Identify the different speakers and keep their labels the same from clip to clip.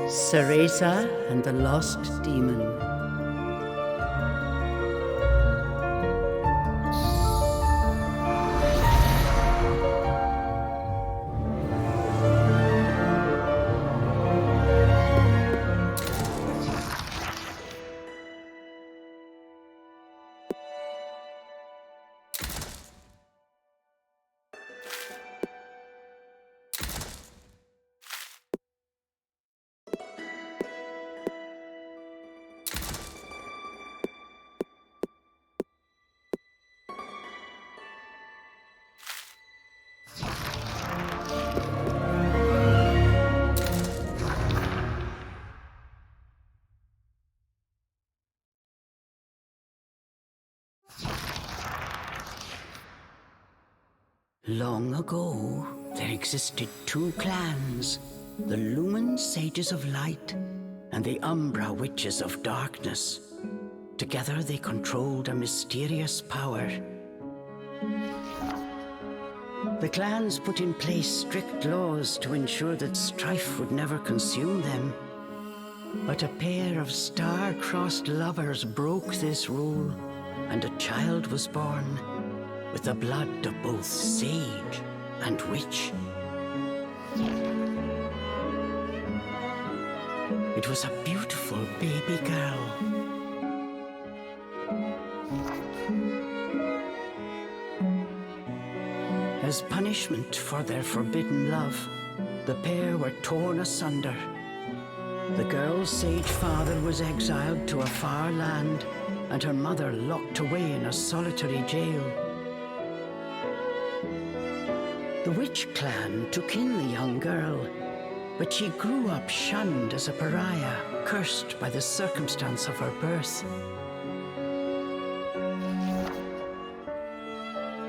Speaker 1: Cereza and the Lost Demon. Long ago, there existed two clans, the Lumen Sages of Light and the Umbra Witches of Darkness. Together they controlled a mysterious power. The clans put in place strict laws to ensure that strife would never consume them. But a pair of star-crossed lovers broke this rule, and a child was born, with the blood of both sage and witch. It was a beautiful baby girl. As punishment for their forbidden love, the pair were torn asunder. The girl's sage father was exiled to a far land, and her mother locked away in a solitary jail. The witch clan took in the young girl, but she grew up shunned as a pariah, cursed by the circumstance of her birth.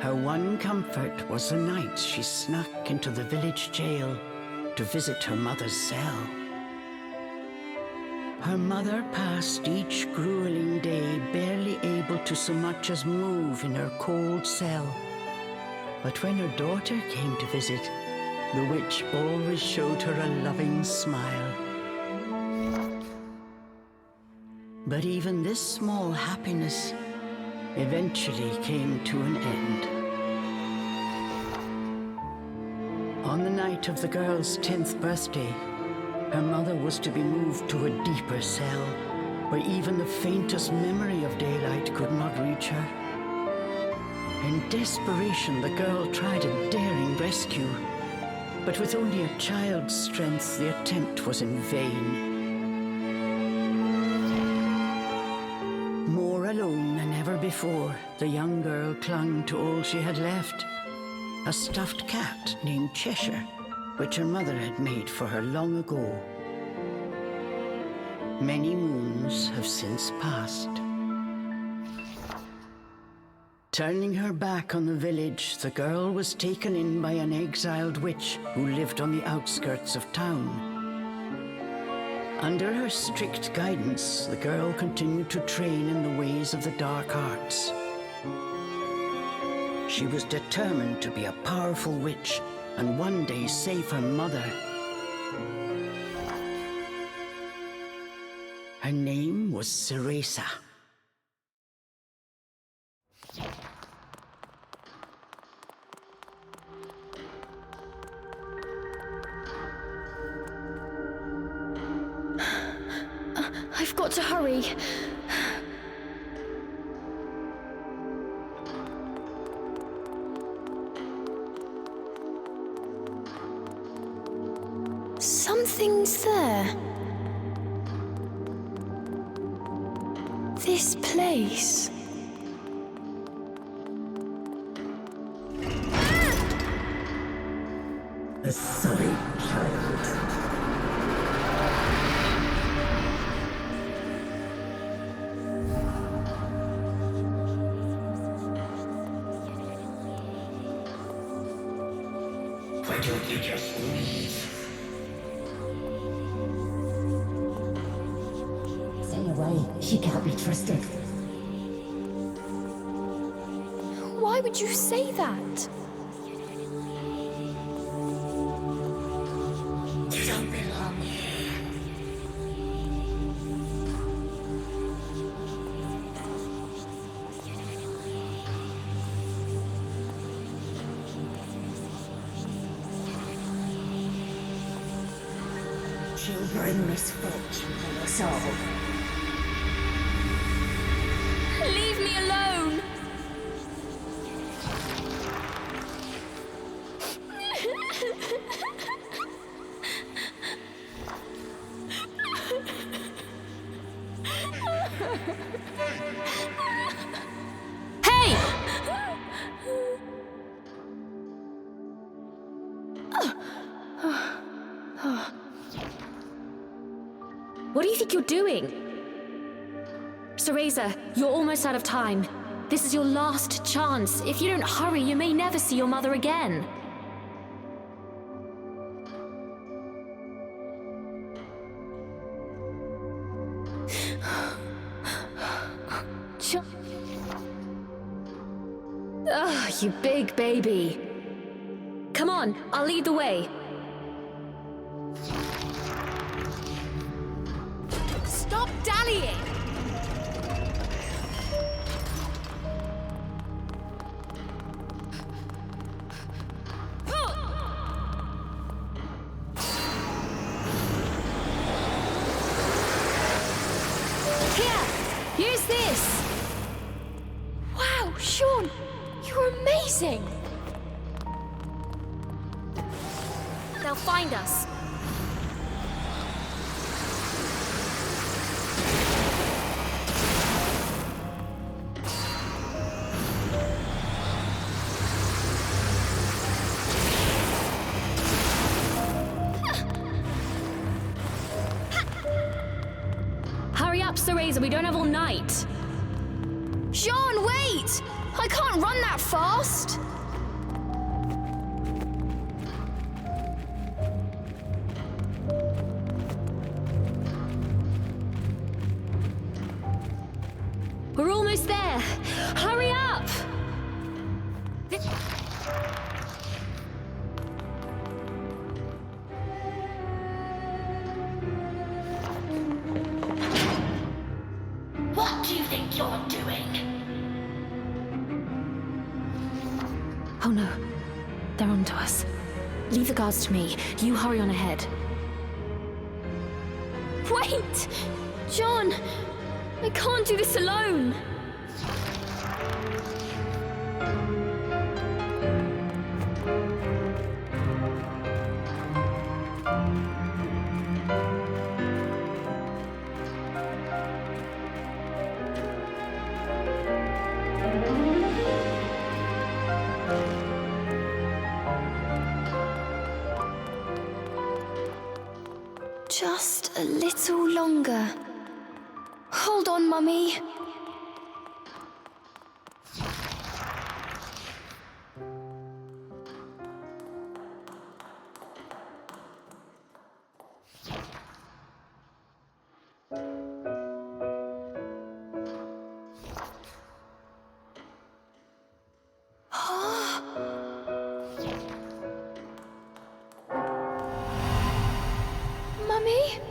Speaker 1: Her one comfort was the nights she snuck into the village jail to visit her mother's cell. Her mother passed each grueling day barely able to so much as move in her cold cell. But when her daughter came to visit, the witch always showed her a loving smile. But even this small happiness eventually came to an end. On the night of the girl's 10th birthday, her mother was to be moved to a deeper cell, where even the faintest memory of daylight could not reach her. In desperation, the girl tried a daring rescue, but with only a child's strength, the attempt was in vain. More alone than ever before, the young girl clung to all she had left, a stuffed cat named Cheshire, which her mother had made for her long ago. Many moons have since passed. Turning her back on the village, the girl was taken in by an exiled witch who lived on the outskirts of town. Under her strict guidance, the girl continued to train in the ways of the dark arts. She was determined to be a powerful witch and one day save her mother. Her name was Cereza.
Speaker 2: I've got to hurry. Something's there. This place.
Speaker 1: A sorry child. Why don't you just leave?
Speaker 3: Stay away. She can't be trusted.
Speaker 2: Why would you say that?
Speaker 3: You don't belong here. She'll bring misfortune on us all.
Speaker 2: Leave me alone! Hey! What do you think you're doing? Cereza, you're almost out of time. This is your last chance. If you don't hurry, you may never see your mother again. Ugh, you big baby. Come on, I'll lead the way. Stop dallying! Here, use this. Wow, Sean, you're amazing. They'll find us. Hurry up, Cereza, we don't have all night. Sean, wait! I can't run that fast! We're almost there! Hurry up!
Speaker 3: What do you think you're doing?
Speaker 2: Oh no, they're onto us. Leave the guards to me. You hurry on ahead. Wait! John! I can't do this alone! Just a little longer. Hold on, Mummy. Mummy?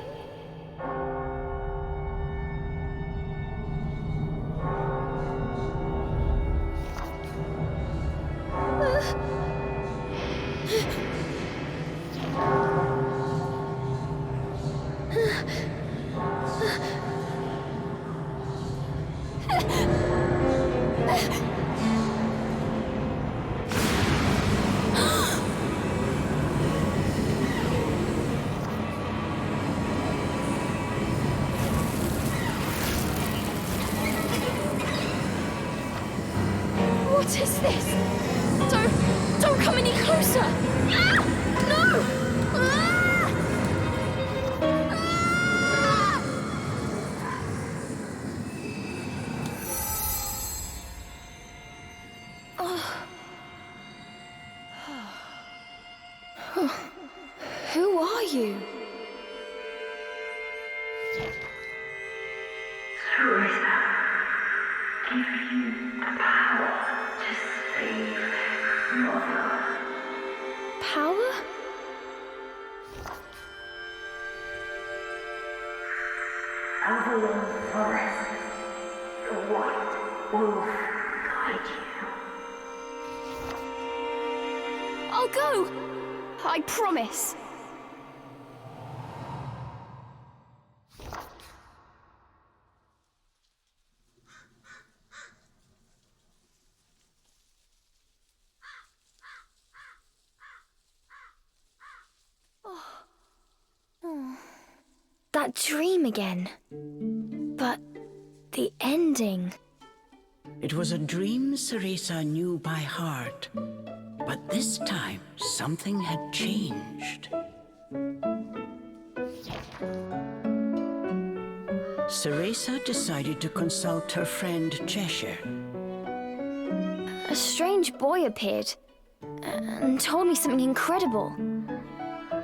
Speaker 2: What is this? Don't come any closer! Ah! No! Ah! Ah! Oh. Who are you?
Speaker 3: Cereza, give you the power to
Speaker 2: Power?
Speaker 3: Avalon Forest. The white wolf guide you.
Speaker 2: I'll go! I promise. That dream again. But the ending.
Speaker 1: It was a dream Cereza knew by heart, but this time something had changed. Cereza decided to consult her friend Cheshire.
Speaker 2: A strange boy appeared and told me something incredible.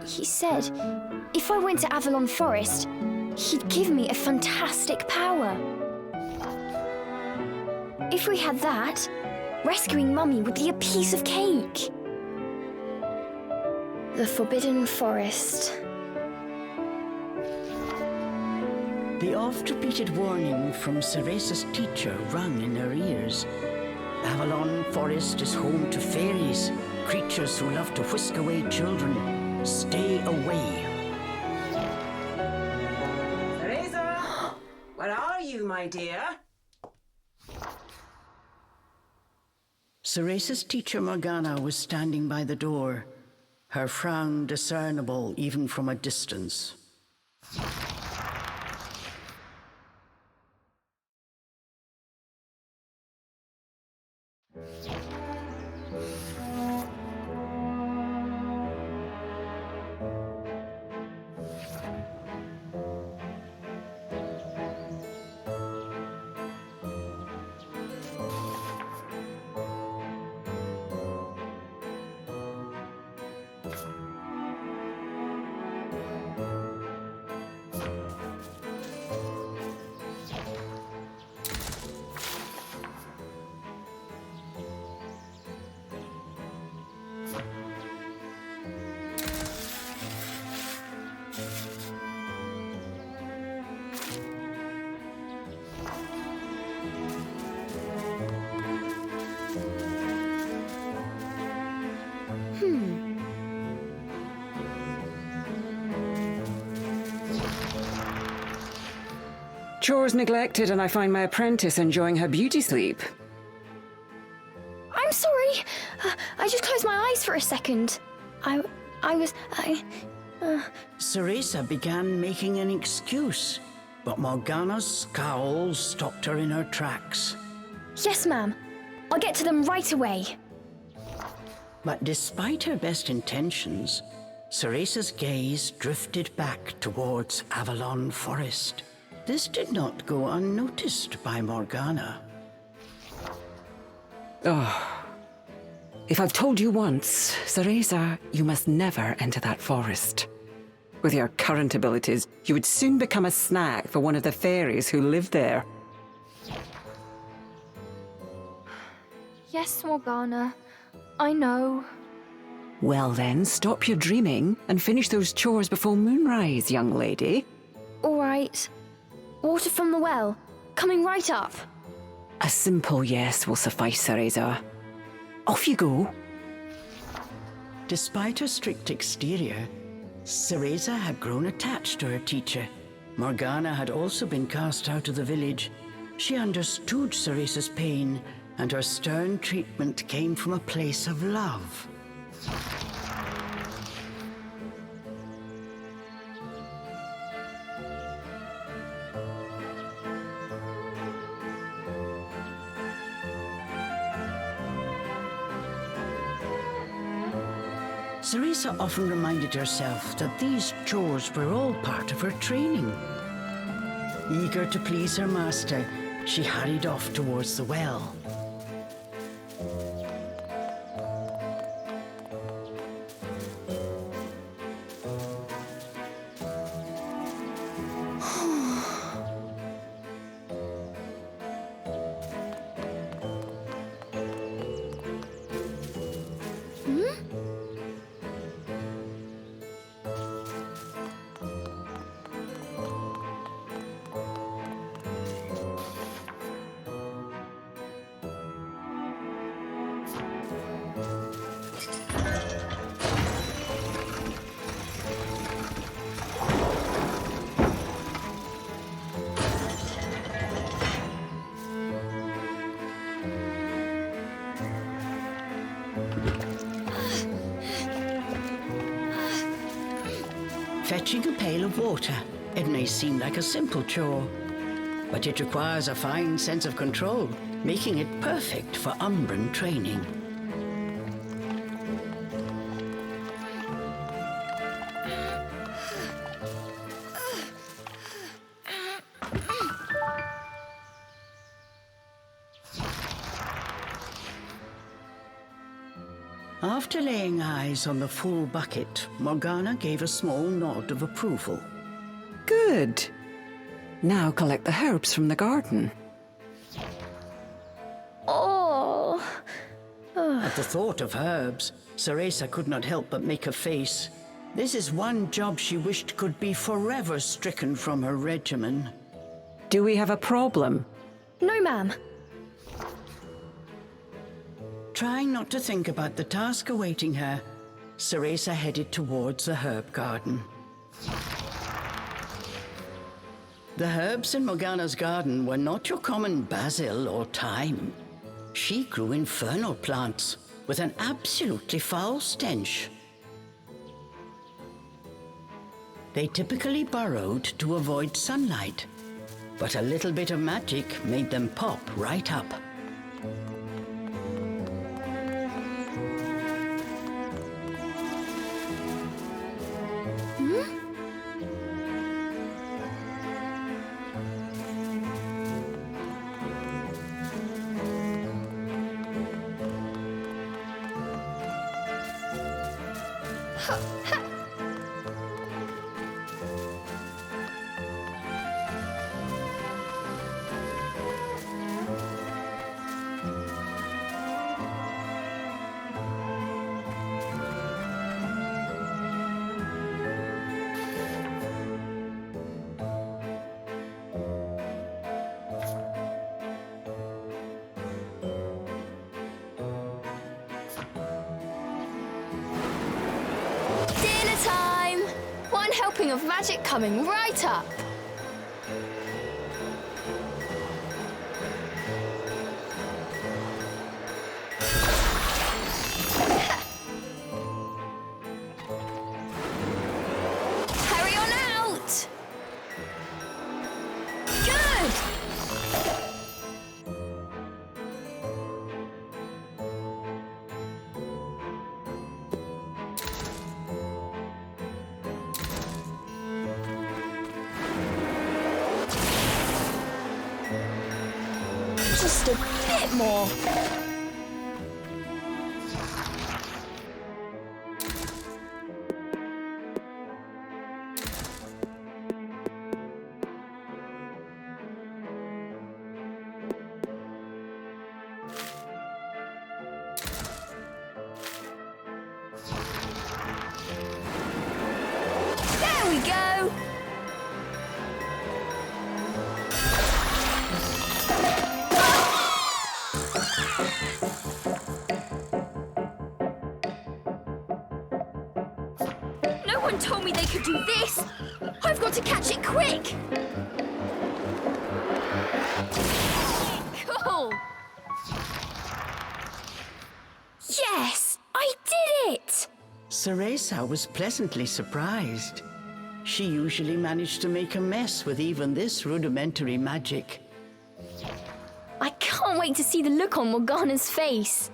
Speaker 2: He said if I went to Avalon Forest, he'd give me a fantastic power. If we had that, rescuing Mummy would be a piece of cake. The Forbidden Forest.
Speaker 1: The oft-repeated warning from Cereza's teacher rung in her ears. Avalon Forest is home to fairies, creatures who love to whisk away children. Stay away.
Speaker 4: Cereza! Where are you, my dear?
Speaker 1: Cereza's teacher Morgana was standing by the door, her frown discernible even from a distance.
Speaker 5: Chores neglected, and I find my apprentice enjoying her beauty sleep.
Speaker 2: I'm sorry. I just closed my eyes for a second.
Speaker 1: Cereza began making an excuse, but Morgana's scowl stopped her in her tracks.
Speaker 2: Yes, ma'am. I'll get to them right away.
Speaker 1: But despite her best intentions, Cereza's gaze drifted back towards Avalon Forest. This did not go unnoticed by Morgana.
Speaker 5: If I've told you once, Cereza, you must never enter that forest. With your current abilities, you would soon become a snack for one of the fairies who live there.
Speaker 2: Yes, Morgana. I know.
Speaker 5: Well then, stop your dreaming and finish those chores before moonrise, young lady.
Speaker 2: All right. Water from the well. Coming right up.
Speaker 5: A simple yes will suffice, Cereza. Off you go.
Speaker 1: Despite her strict exterior, Cereza had grown attached to her teacher. Morgana had also been cast out of the village. She understood Cereza's pain, and her stern treatment came from a place of love. Cereza often reminded herself that these chores were all part of her training. Eager to please her master, she hurried off towards the well. Fetching a pail of water. It may seem like a simple chore, but it requires a fine sense of control, making it perfect for Umbran training. After laying eyes on the full bucket, Morgana gave a small nod of approval.
Speaker 5: Good. Now collect the herbs from the garden.
Speaker 2: Oh.
Speaker 1: At the thought of herbs, Cereza could not help but make a face. This is one job she wished could be forever stricken from her regimen.
Speaker 5: Do we have a problem?
Speaker 2: No, ma'am.
Speaker 1: Trying not to think about the task awaiting her, Cereza headed towards the herb garden. The herbs in Morgana's garden were not your common basil or thyme. She grew infernal plants with an absolutely foul stench. They typically burrowed to avoid sunlight, but a little bit of magic made them pop right up.
Speaker 2: Of magic coming right up. Hurry on out. Good. Just a bit more. There we go. No one told me they could do this! I've got to catch it quick! Cool! Yes! I did it!
Speaker 1: Cereza was pleasantly surprised. She usually managed to make a mess with even this rudimentary magic.
Speaker 2: I can't wait to see the look on Morgana's face.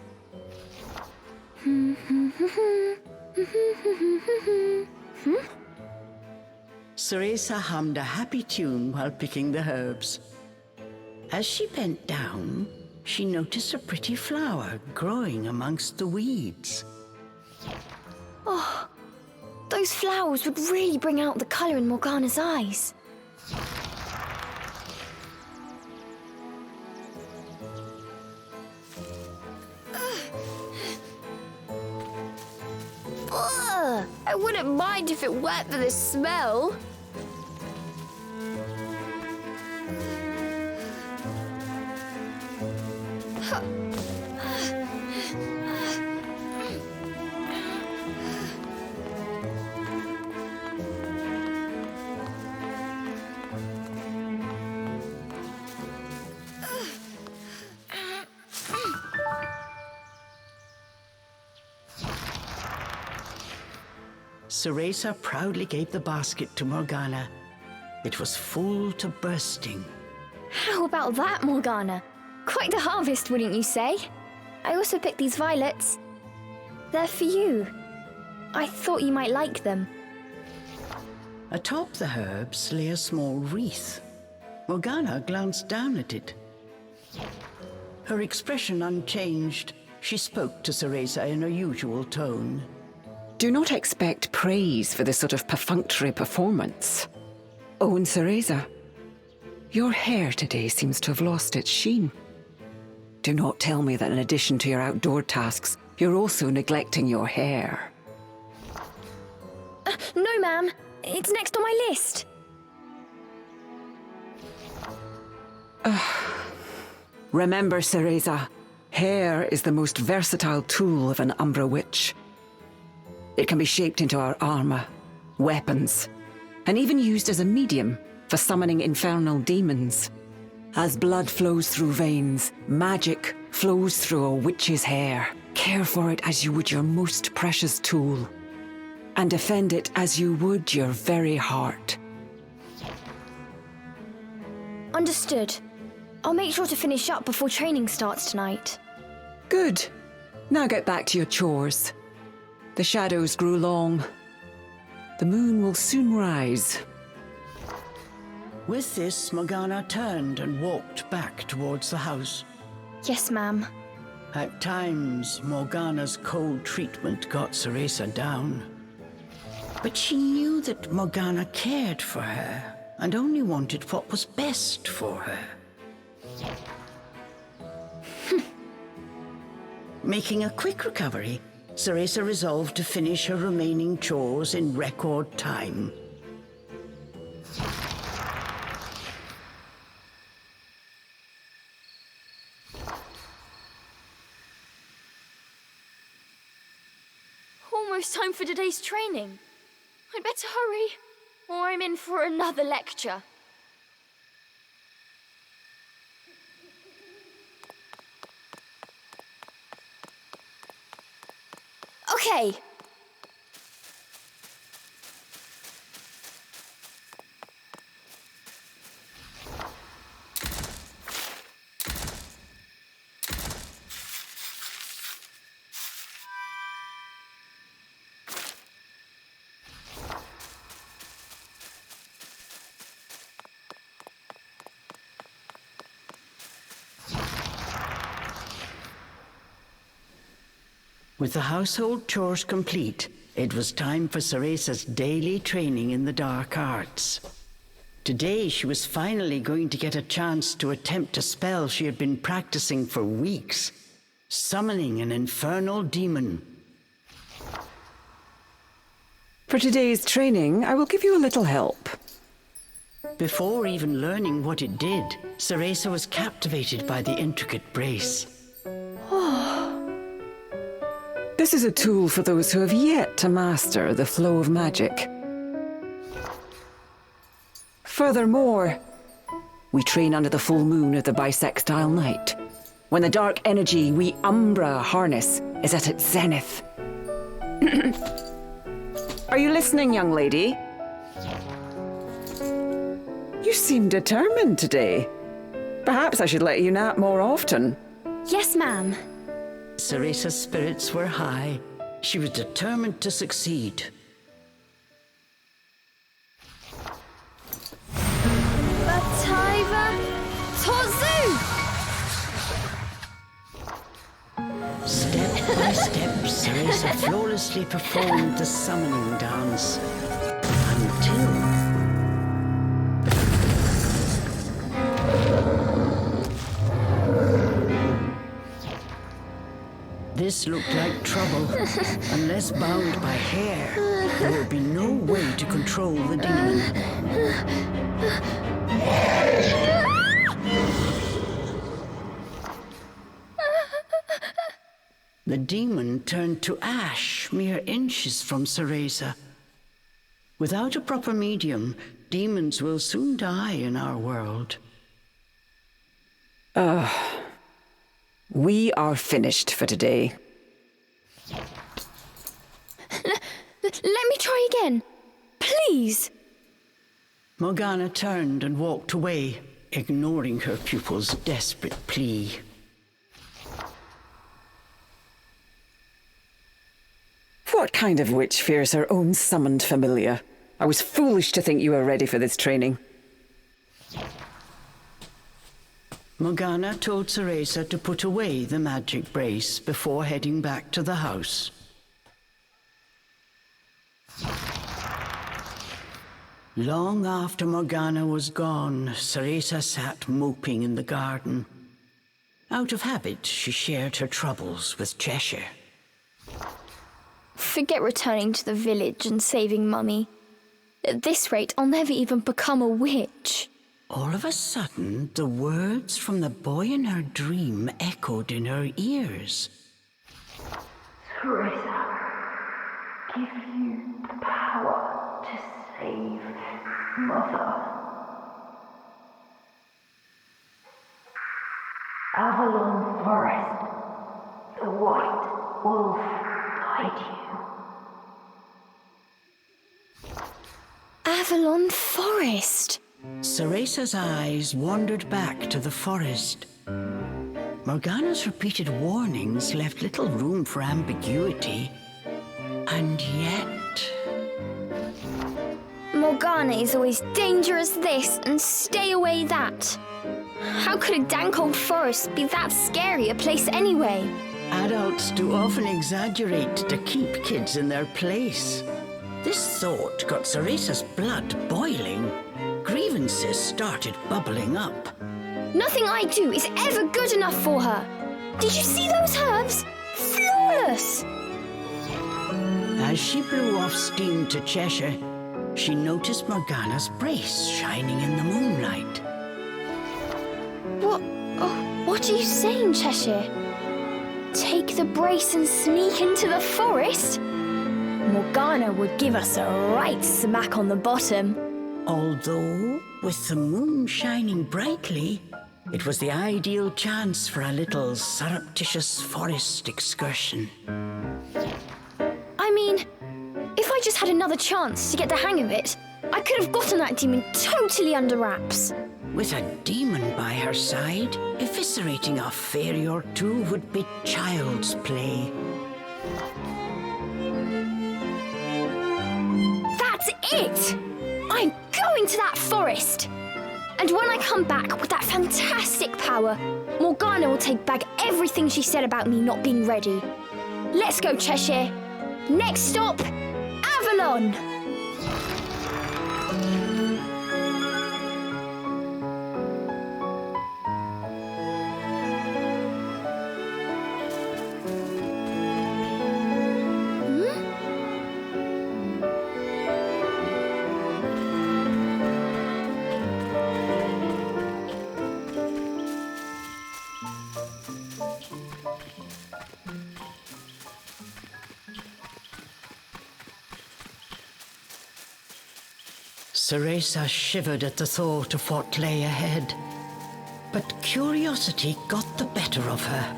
Speaker 1: Cereza hummed a happy tune while picking the herbs. As she bent down, she noticed a pretty flower growing amongst the weeds.
Speaker 2: Oh, those flowers would really bring out the colour in Morgana's eyes. Ugh, I wouldn't mind if it weren't for the smell.
Speaker 1: Cereza proudly gave the basket to Morgana. It was full to bursting.
Speaker 2: How about that, Morgana? Quite the harvest, wouldn't you say? I also picked these violets. They're for you. I thought you might like them.
Speaker 1: Atop the herbs lay a small wreath. Morgana glanced down at it. Her expression unchanged, she spoke to Cereza in her usual tone.
Speaker 5: Do not expect praise for this sort of perfunctory performance. Oh, and Cereza, your hair today seems to have lost its sheen. Do not tell me that in addition to your outdoor tasks, you're also neglecting your hair.
Speaker 2: No, ma'am. It's next on my list.
Speaker 5: Remember, Cereza, hair is the most versatile tool of an Umbra witch. It can be shaped into our armor, weapons, and even used as a medium for summoning infernal demons. As blood flows through veins, magic flows through a witch's hair. Care for it as you would your most precious tool, and defend it as you would your very heart.
Speaker 2: Understood. I'll make sure to finish up before training starts tonight.
Speaker 5: Good. Now get back to your chores. The shadows grew long. The moon will soon rise.
Speaker 1: With this, Morgana turned and walked back towards the house.
Speaker 2: Yes, ma'am.
Speaker 1: At times, Morgana's cold treatment got Cereza down. But she knew that Morgana cared for her and only wanted what was best for her. Making a quick recovery, Cereza resolved to finish her remaining chores in record time.
Speaker 2: Almost time for today's training. I'd better hurry, or I'm in for another lecture. Okay.
Speaker 1: With the household chores complete, it was time for Cereza's daily training in the dark arts. Today, she was finally going to get a chance to attempt a spell she had been practicing for weeks, summoning an infernal demon.
Speaker 5: For today's training, I will give you a little help.
Speaker 1: Before even learning what it did, Cereza was captivated by the intricate brace.
Speaker 5: This is a tool for those who have yet to master the flow of magic. Furthermore, we train under the full moon of the bisextile night, when the dark energy we Umbra harness is at its zenith. Are you listening, young lady? You seem determined today. Perhaps I should let you nap more often.
Speaker 2: Yes, ma'am.
Speaker 1: Cereza's spirits were high. She was determined to succeed.
Speaker 2: Bataiva Tozu!
Speaker 1: Step by step, Cereza flawlessly performed the summoning dance. Until... This looked like trouble. Unless bound by hair, there would be no way to control the demon. The demon turned to ash mere inches from Cereza. Without a proper medium, demons will soon die in our world.
Speaker 5: We are finished for today.
Speaker 2: Let me try again. Please.
Speaker 1: Morgana turned and walked away, ignoring her pupil's desperate plea.
Speaker 5: What kind of witch fears her own summoned familiar? I was foolish to think you were ready for this training.
Speaker 1: Morgana told Cereza to put away the magic brace before heading back to the house. Long after Morgana was gone, Cereza sat moping in the garden. Out of habit, she shared her troubles with Cheshire.
Speaker 2: Forget returning to the village and saving Mummy. At this rate, I'll never even become a witch.
Speaker 1: All of a sudden, the words from the boy in her dream echoed in her ears.
Speaker 3: Cereza, give you the power to save Mother. Avalon Forest, the White Wolf guide you.
Speaker 2: Avalon Forest.
Speaker 1: Cereza's eyes wandered back to the forest. Morgana's repeated warnings left little room for ambiguity. And yet...
Speaker 2: Morgana is always dangerous this and stay away that. How could a dank old forest be that scary a place anyway?
Speaker 1: Adults do often exaggerate to keep kids in their place. This thought got Cereza's blood boiling. Grievances started bubbling up.
Speaker 2: Nothing I do is ever good enough for her. Did you see those herbs? Flawless!
Speaker 1: As she blew off steam to Cheshire, she noticed Morgana's brace shining in the moonlight.
Speaker 2: What are you saying, Cheshire? Take the brace and sneak into the forest? Morgana would give us a right smack on the bottom.
Speaker 1: Although, with the moon shining brightly, it was the ideal chance for a little surreptitious forest excursion.
Speaker 2: I mean, if I just had another chance to get the hang of it, I could have gotten that demon totally under wraps.
Speaker 1: With a demon by her side, eviscerating a fairy or two would be child's play.
Speaker 2: That's it! I'm going to that forest! And when I come back with that fantastic power, Morgana will take back everything she said about me not being ready. Let's go, Cheshire. Next stop, Avalon!
Speaker 1: Cereza shivered at the thought of what lay ahead, but curiosity got the better of her.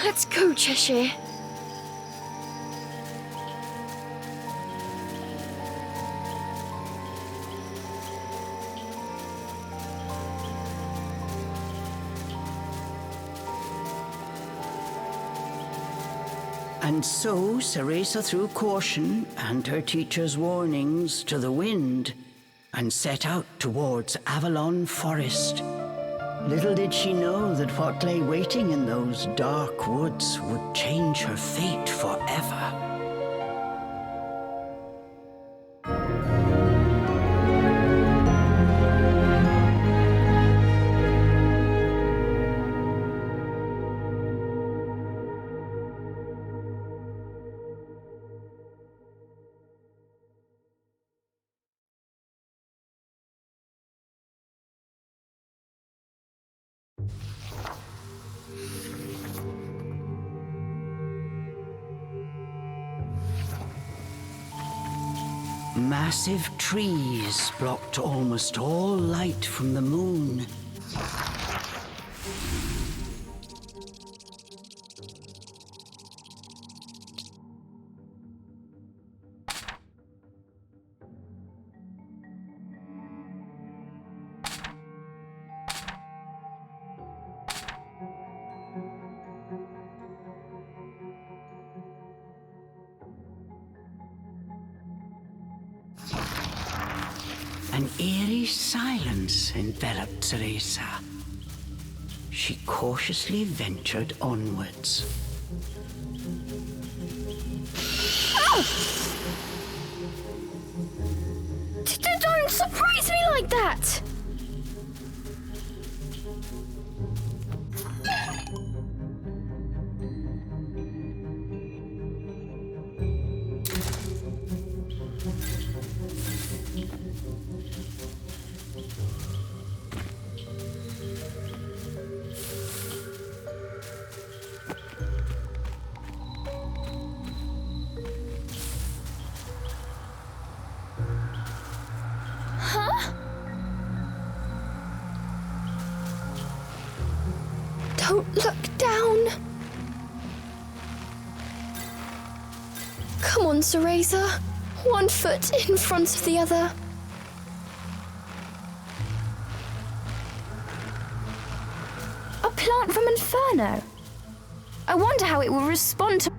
Speaker 2: Let's go, Cheshire.
Speaker 1: And so Cereza threw caution and her teacher's warnings to the wind and set out towards Avalon Forest. Little did she know that what lay waiting in those dark woods would change her fate forever. Massive trees blocked almost all light from the moon. An eerie silence enveloped Cereza. She cautiously ventured onwards.
Speaker 2: Don't surprise me like that! Don't look down. Come on, Cereza. One foot in front of the other. A plant from Inferno. I wonder how it will respond to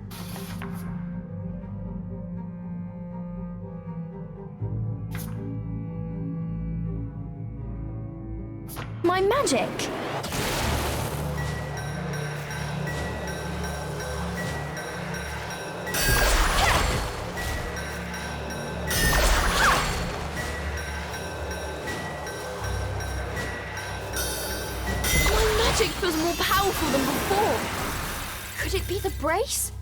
Speaker 2: my magic. Magic feels more powerful than before. Could it be the brace?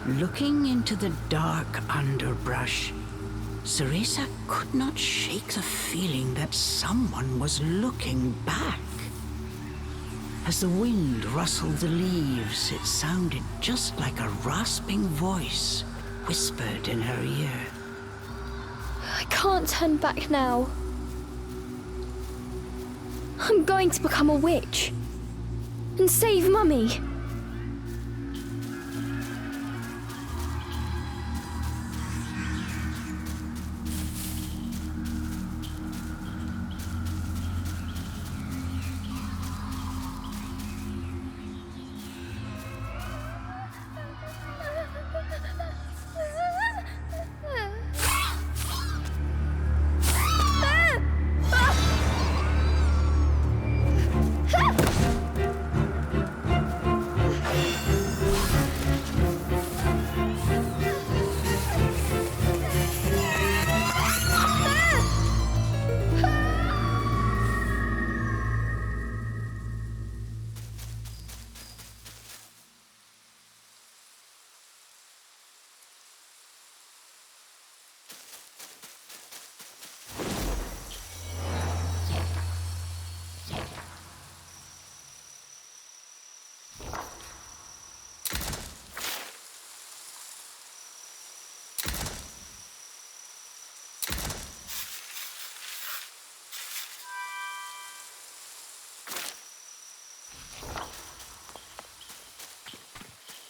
Speaker 1: Looking into the dark underbrush, Cereza could not shake the feeling that someone was looking back. As the wind rustled the leaves, it sounded just like a rasping voice whispered in her ear.
Speaker 2: I can't turn back now. I'm going to become a witch and save Mummy.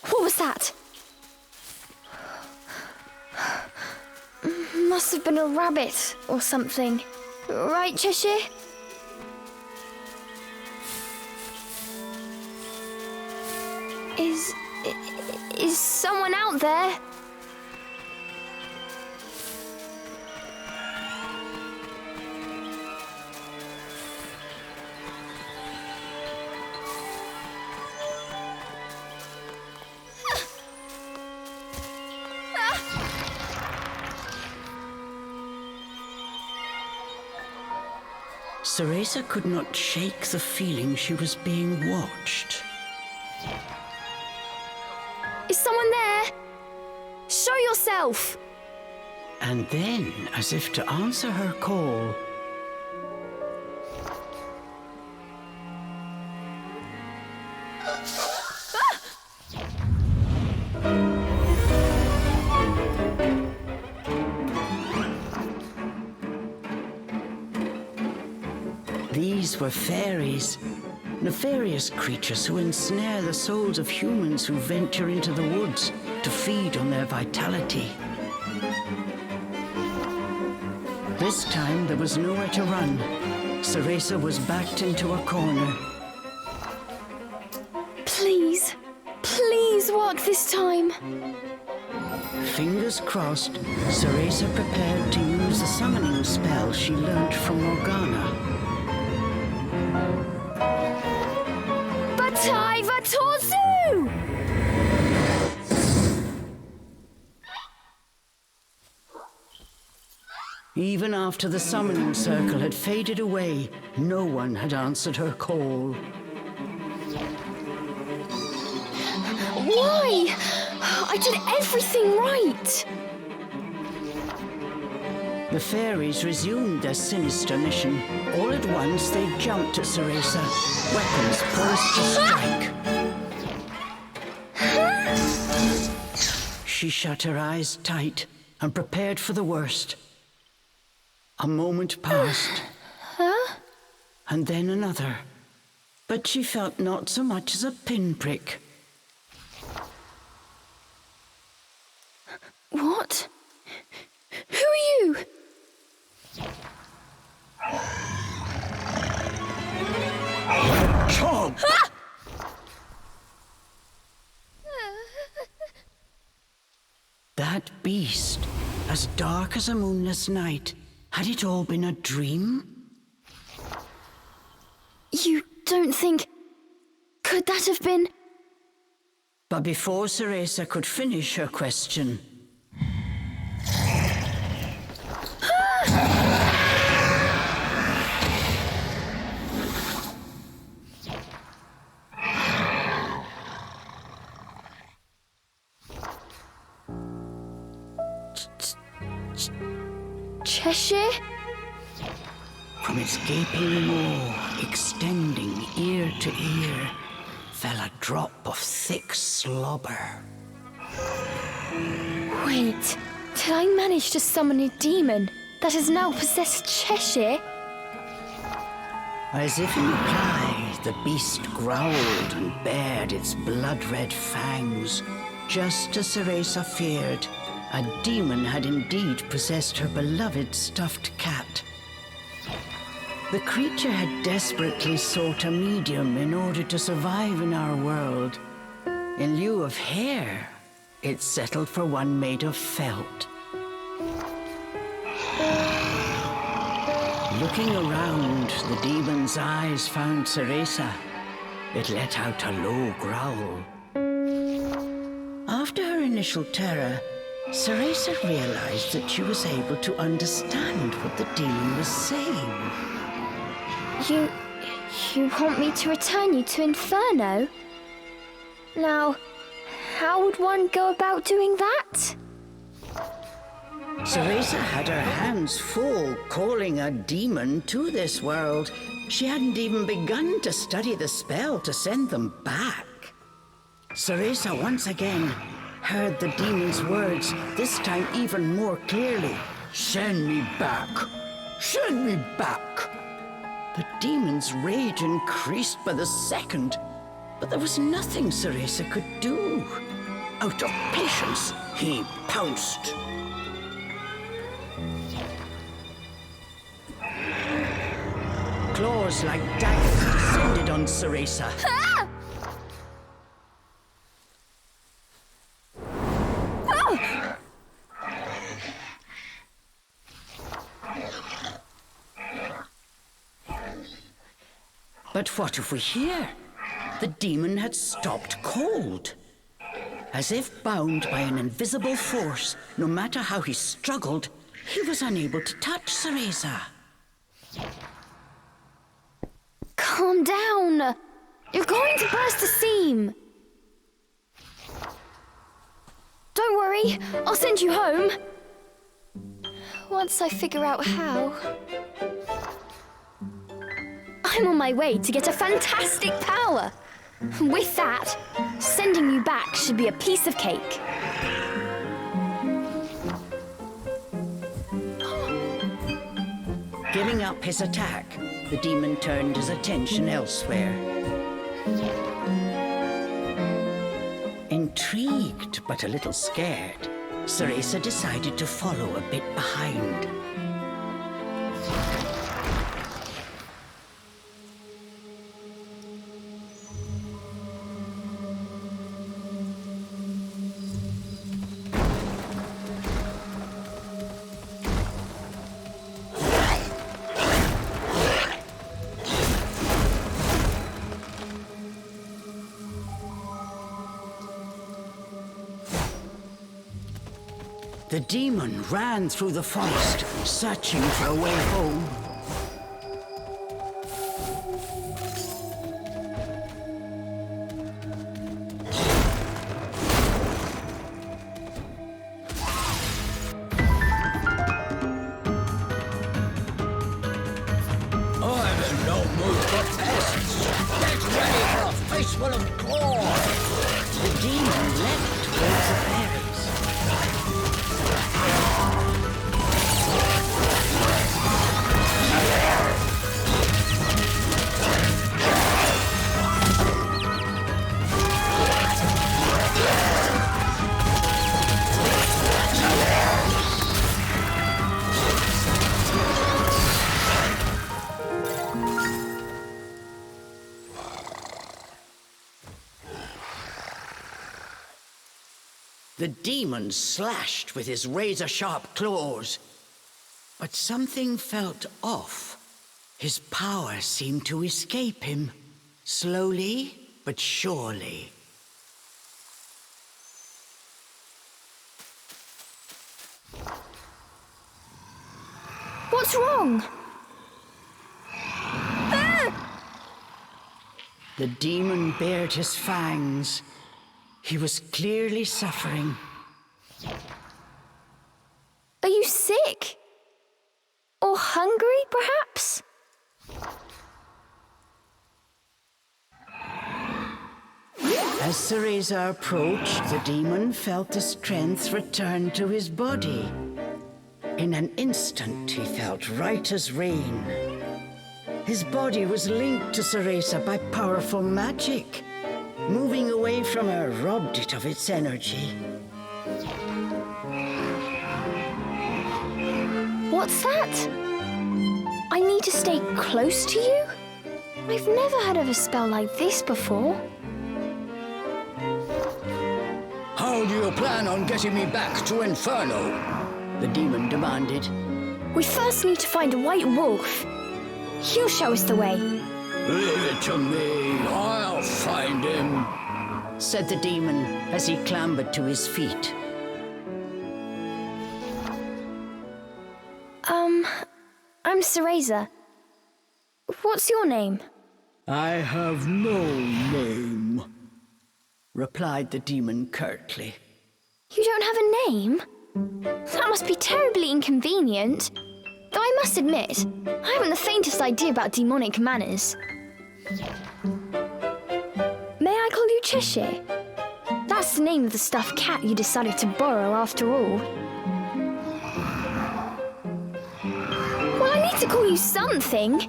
Speaker 2: What was that? Must have been a rabbit or something. Right, Cheshire? Is someone out there?
Speaker 1: Cereza could not shake the feeling she was being watched.
Speaker 2: Is someone there? Show yourself!
Speaker 1: And then, as if to answer her call, these were fairies, nefarious creatures who ensnare the souls of humans who venture into the woods to feed on their vitality. This time there was nowhere to run. Cereza was backed into a corner.
Speaker 2: Please, please work this time.
Speaker 1: Fingers crossed, Cereza prepared to use the summoning spell she learnt from Morgana.
Speaker 2: Batai Vatorzu!
Speaker 1: Even after the summoning circle had faded away, no one had answered her call.
Speaker 2: Why? I did everything right.
Speaker 1: The fairies resumed their sinister mission. All at once, they jumped at Cereza, weapons poised to strike. She shut her eyes tight and prepared for the worst. A moment passed, and then another, but she felt not so much as a pinprick.
Speaker 2: What? Who are you?
Speaker 1: Chomp! That beast, as dark as a moonless night, had it all been a dream?
Speaker 2: You don't think... Could that have been...
Speaker 1: But before Cereza could finish her question...
Speaker 2: Cheshire?
Speaker 1: From its gaping maw, extending ear to ear, fell a drop of thick slobber.
Speaker 2: Wait, did I manage to summon a demon that has now possessed Cheshire?
Speaker 1: As if in reply, the beast growled and bared its blood-red fangs. Just as Cereza feared, a demon had indeed possessed her beloved stuffed cat. The creature had desperately sought a medium in order to survive in our world. In lieu of hair, it settled for one made of felt. Looking around, the demon's eyes found Cereza. It let out a low growl. After her initial terror, Cereza realized that she was able to understand what the demon was saying.
Speaker 2: You want me to return you to Inferno? Now, how would one go about doing that?
Speaker 1: Cereza had her hands full calling a demon to this world. She hadn't even begun to study the spell to send them back. Cereza once again heard the demon's words, this time even more clearly. Send me back! Send me back! The demon's rage increased by the second, but there was nothing Cereza could do. Out of patience, he pounced. Claws like daggers descended on Cereza.
Speaker 2: Ah! Oh!
Speaker 1: But what if we hear? The demon had stopped cold. As if bound by an invisible force, no matter how he struggled, he was unable to touch Cereza.
Speaker 2: Calm down. You're going to burst a seam. Don't worry, I'll send you home. Once I figure out how. I'm on my way to get a fantastic power. With that, sending you back should be a piece of cake.
Speaker 1: Giving up his attack, the demon turned his attention elsewhere. Intrigued but a little scared, Cereza decided to follow a bit behind. The demon ran through the forest, searching for a way home.
Speaker 6: I'm in no mood for tests. Get ready for a face full of claws.
Speaker 1: The demon leapt towards the fairies. The demon slashed with his razor-sharp claws. But something felt off. His power seemed to escape him, slowly but surely.
Speaker 2: What's wrong? Ah!
Speaker 1: The demon bared his fangs. He was clearly suffering.
Speaker 2: Are you sick? Or hungry, perhaps?
Speaker 1: As Cereza approached, the demon felt the strength return to his body. In an instant, he felt right as rain. His body was linked to Cereza by powerful magic. Moving away from her robbed it of its energy.
Speaker 2: What's that? I need to stay close to you? I've never heard of a spell like this before.
Speaker 6: How do you plan on getting me back to Inferno?
Speaker 1: The demon demanded.
Speaker 2: We first need to find a white wolf. He'll show us the way.
Speaker 6: Leave it to me. I'll find him,
Speaker 1: said the demon as he clambered to his feet.
Speaker 2: I'm Cereza. What's your name?
Speaker 6: I have no name,
Speaker 1: replied the demon curtly.
Speaker 2: You don't have a name? That must be terribly inconvenient. Though I must admit, I haven't the faintest idea about demonic manners. May I call you Cheshire? That's the name of the stuffed cat you decided to borrow after all. Well, I need to call you something.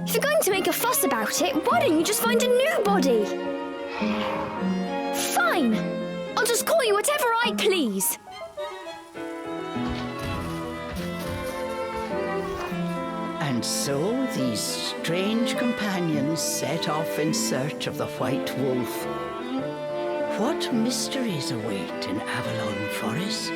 Speaker 2: If you're going to make a fuss about it, why don't you just find a new body? Fine! I'll just call you whatever I please.
Speaker 1: And so these strange companions set off in search of the White Wolf. What mysteries await in Avalon Forest?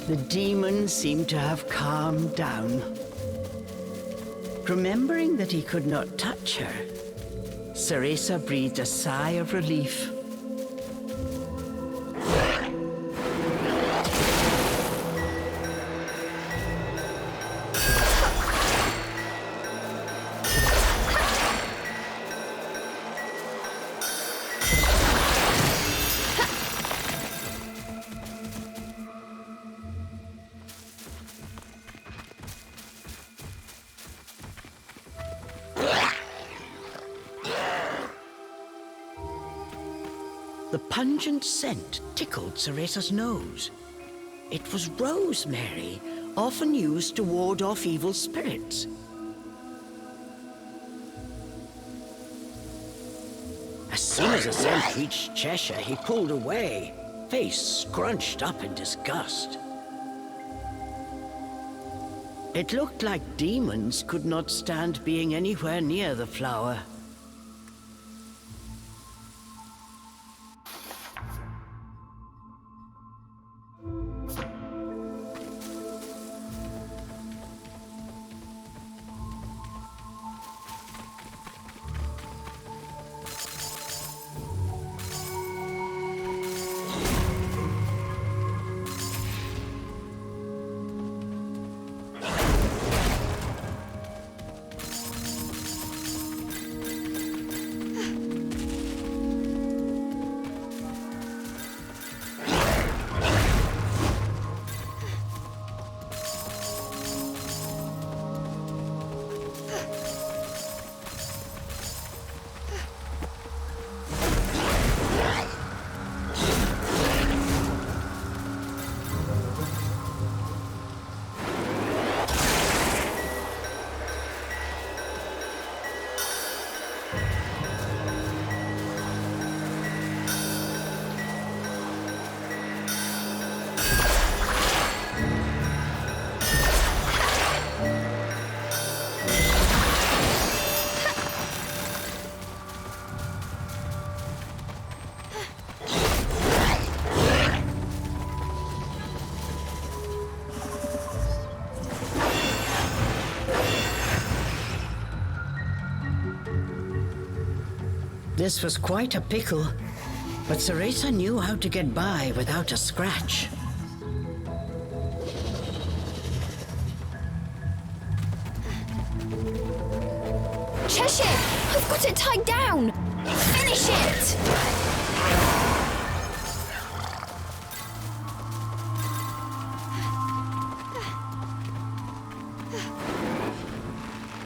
Speaker 1: The demon seemed to have calmed down. Remembering that he could not touch her, Cereza breathed a sigh of relief. The pungent scent tickled Cereza's nose. It was rosemary, often used to ward off evil spirits. As soon as the scent reached Cheshire, he pulled away, face scrunched up in disgust. It looked like demons could not stand being anywhere near the flower. This was quite a pickle, but Cereza knew how to get by without a scratch.
Speaker 2: Cheshire! I've got it tied down! Finish it!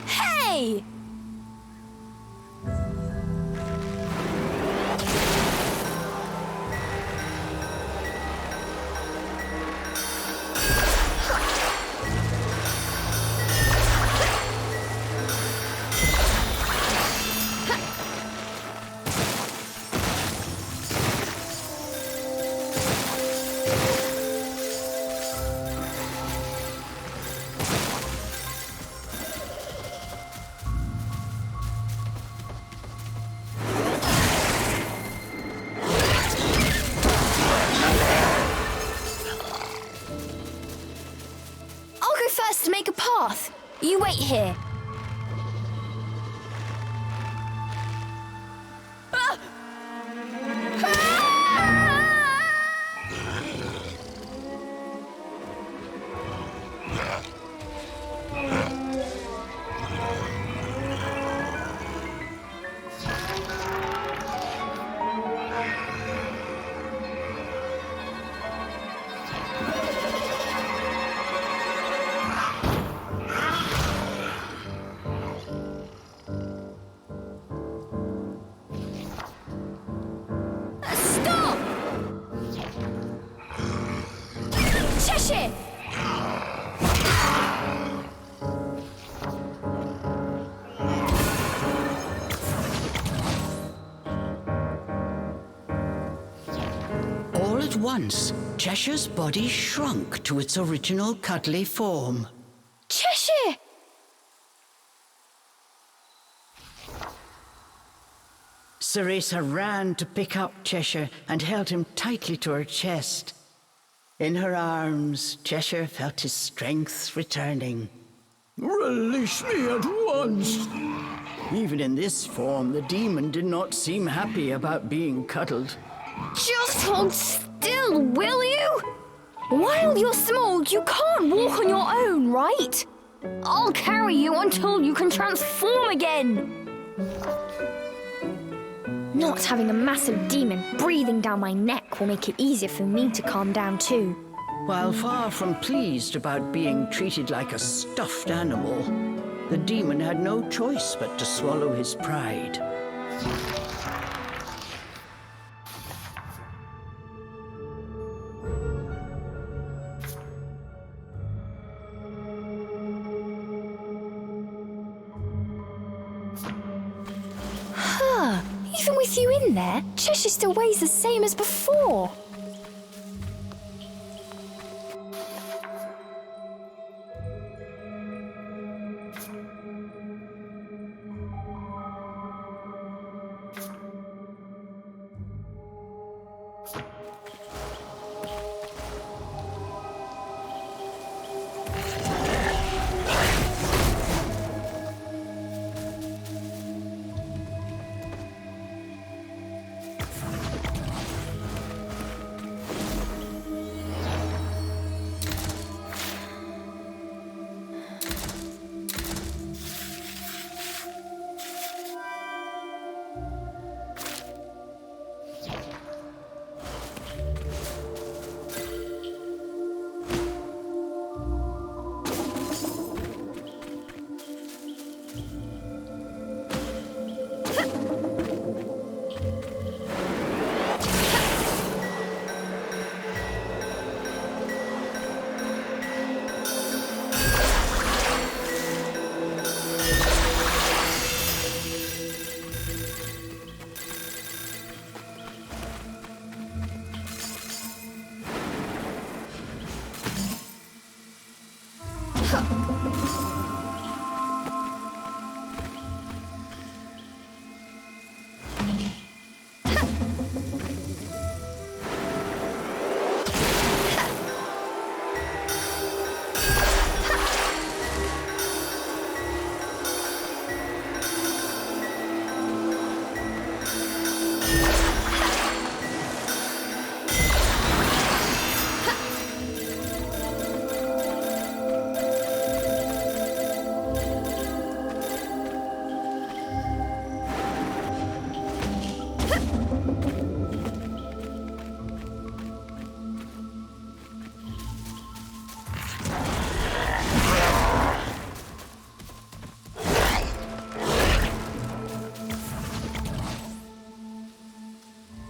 Speaker 2: Hey! To make a path. You wait here. Ah! Cheshire!
Speaker 1: All at once, Cheshire's body shrunk to its original cuddly form.
Speaker 2: Cheshire!
Speaker 1: Cereza ran to pick up Cheshire and held him tightly to her chest. In her arms, Cheshire felt his strength returning.
Speaker 6: Release me at once!
Speaker 1: Even in this form, the demon did not seem happy about being cuddled.
Speaker 2: Just hold still, will you? While you're small, you can't walk on your own, right? I'll carry you until you can transform again. Not having a massive demon breathing down my neck will make it easier for me to calm down too.
Speaker 1: While far from pleased about being treated like a stuffed animal, the demon had no choice but to swallow his pride.
Speaker 2: Even with you in there, Cheshire still weighs the same as before.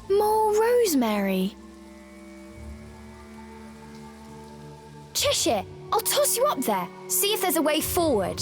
Speaker 2: More rosemary. Cheshire, I'll toss you up there. See if there's a way forward.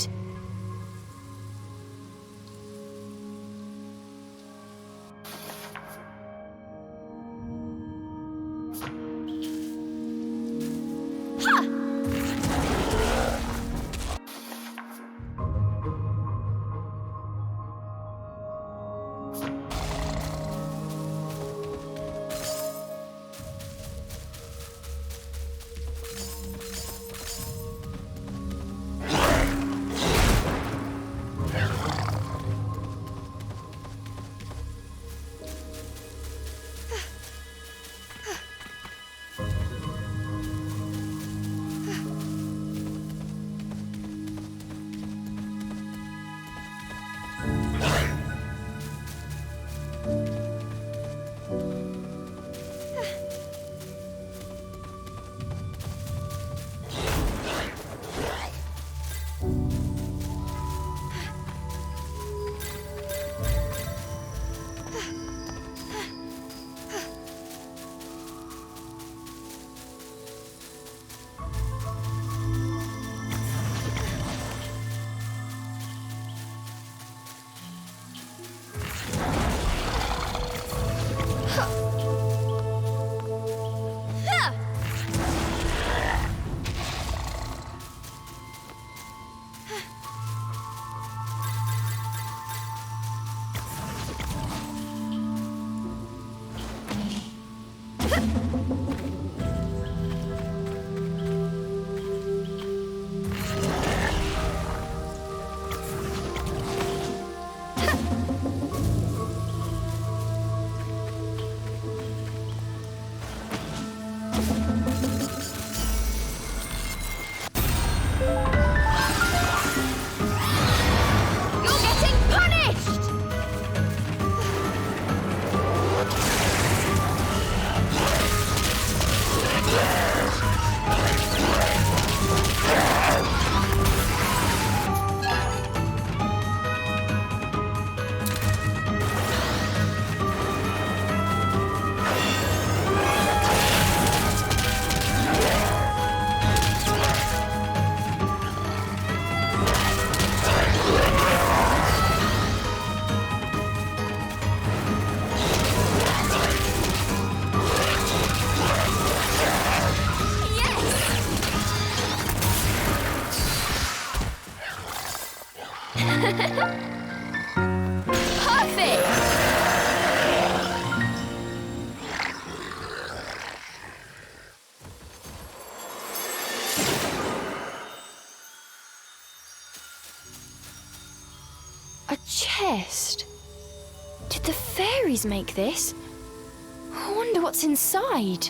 Speaker 2: A chest? Did the fairies make this? I wonder what's inside.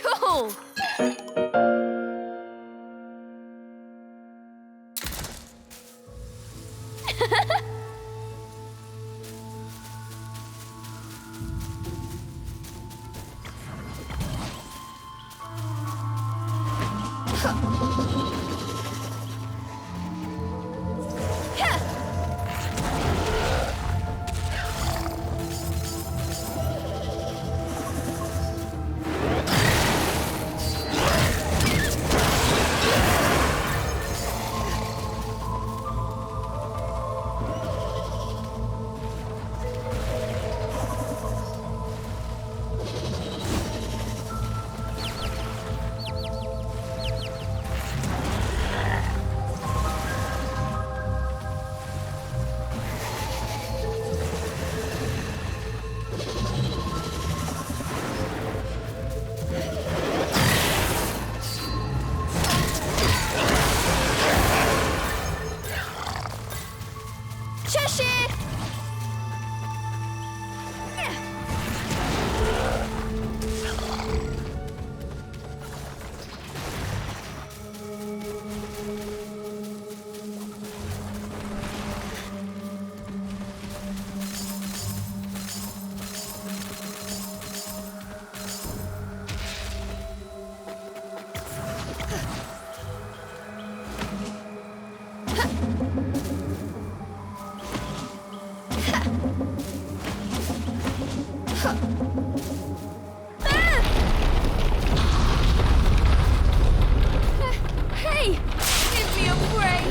Speaker 2: Cool! Hey! Give me a break!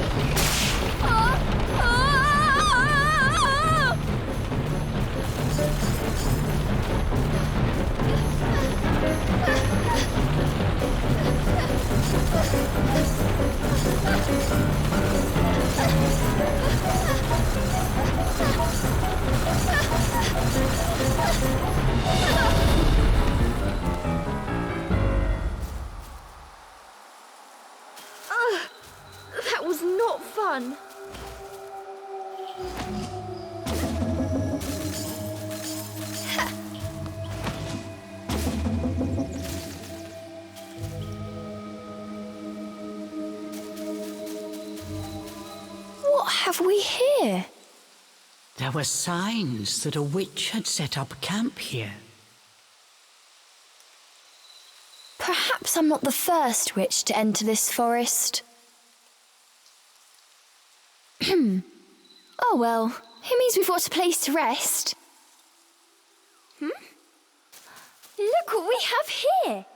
Speaker 2: That was not fun. What have we here?
Speaker 1: There were signs that a witch had set up camp here.
Speaker 2: Perhaps I'm not the first witch to enter this forest. Oh well, it means we've got a place to rest. Look what we have here!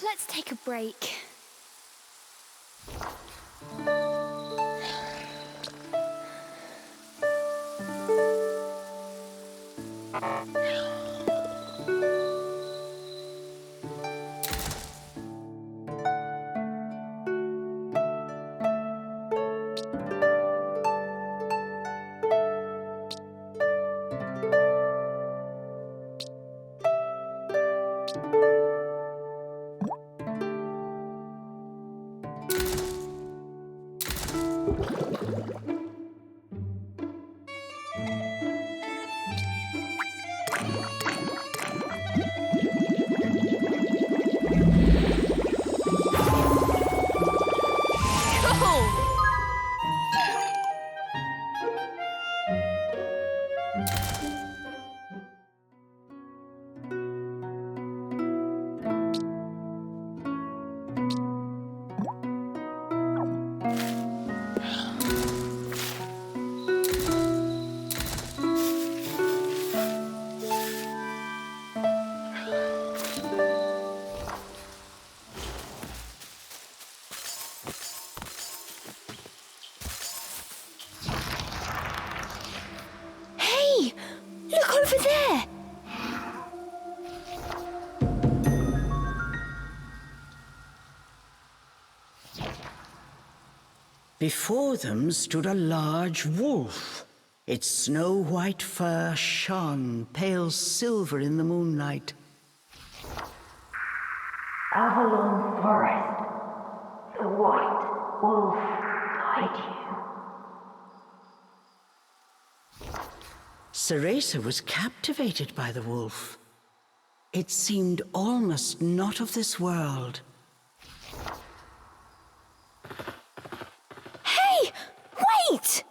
Speaker 2: Let's take a break. Over there!
Speaker 1: Before them stood a large wolf. Its snow-white fur shone pale silver in the moonlight.
Speaker 3: Avalon Forest. The white wolf guide you.
Speaker 1: Cereza was captivated by the wolf. It seemed almost not of this world.
Speaker 2: Hey! Wait!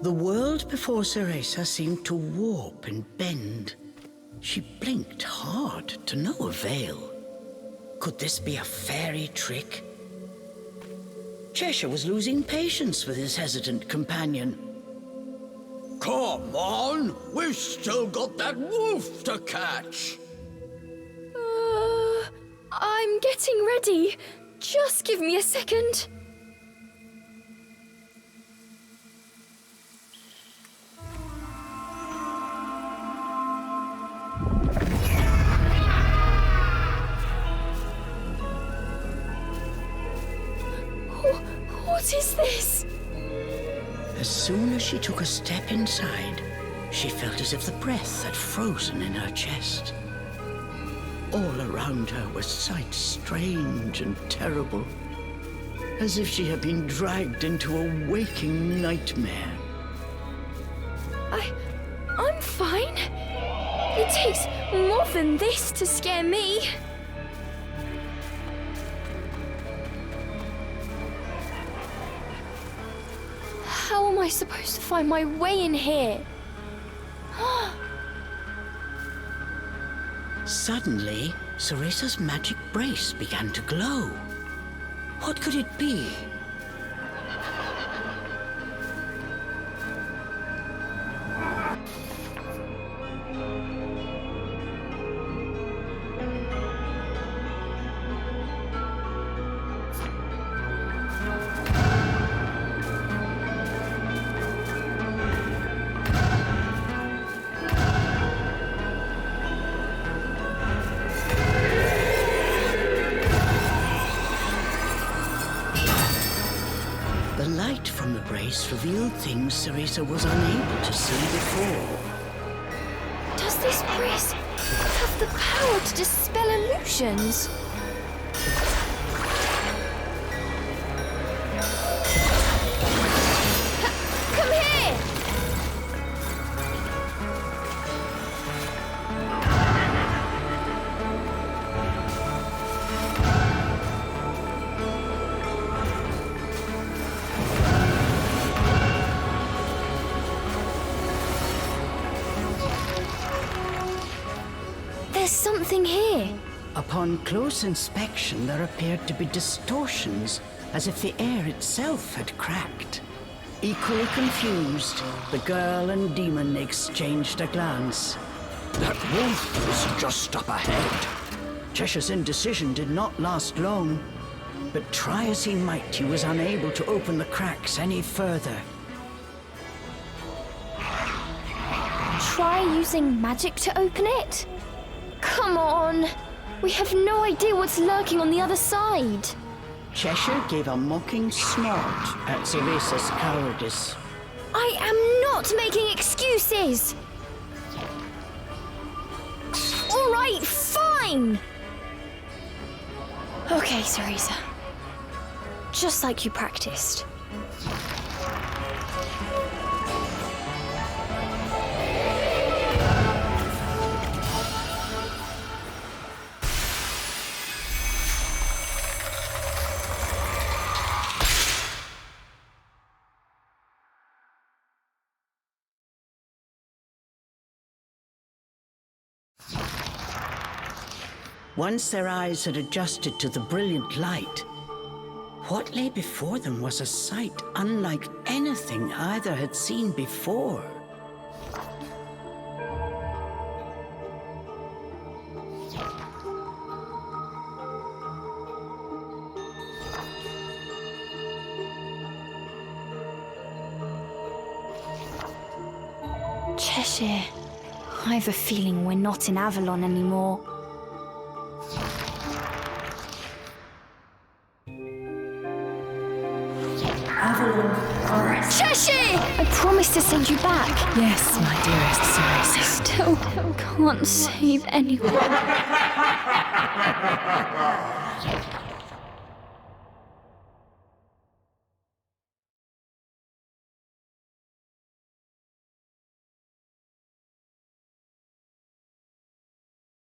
Speaker 1: The world before Cereza seemed to warp and bend. She blinked hard to no avail. Could this be a fairy trick? Cheshire was losing patience with his hesitant companion.
Speaker 6: Come on, we've still got that wolf to catch.
Speaker 2: I'm getting ready. Just give me a second. What is this?
Speaker 1: As soon as she took a step inside, she felt as if the breath had frozen in her chest. All around her were sights strange and terrible, as if she had been dragged into a waking nightmare.
Speaker 2: I'm fine. It takes more than this to scare me. How am I supposed to find my way in here?
Speaker 1: Suddenly, Cereza's magic brace began to glow. What could it be? The light from the brace revealed things Cereza was unable to see before.
Speaker 2: Does this brace have the power to dispel illusions? Come here! There's something here.
Speaker 1: Upon close inspection, there appeared to be distortions, as if the air itself had cracked. Equally confused, the girl and demon exchanged a glance.
Speaker 6: That wolf is just up ahead.
Speaker 1: Cheshire's indecision did not last long, but try as he might, he was unable to open the cracks any further.
Speaker 2: Try using magic to open it? Come on! We have no idea what's lurking on the other side.
Speaker 1: Cheshire gave a mocking snort at Cereza's cowardice.
Speaker 2: I am not making excuses! All right, fine! Okay, Cereza. Just like you practiced.
Speaker 1: Once their eyes had adjusted to the brilliant light, what lay before them was a sight unlike anything either had seen before.
Speaker 2: Cheshire, I have a feeling we're not in Avalon anymore.
Speaker 3: Avalon Forest.
Speaker 2: Cheshire! Takeshi! I promised to send you back.
Speaker 7: Yes, my dearest
Speaker 2: I
Speaker 7: Cereza.
Speaker 2: still can't save anyone.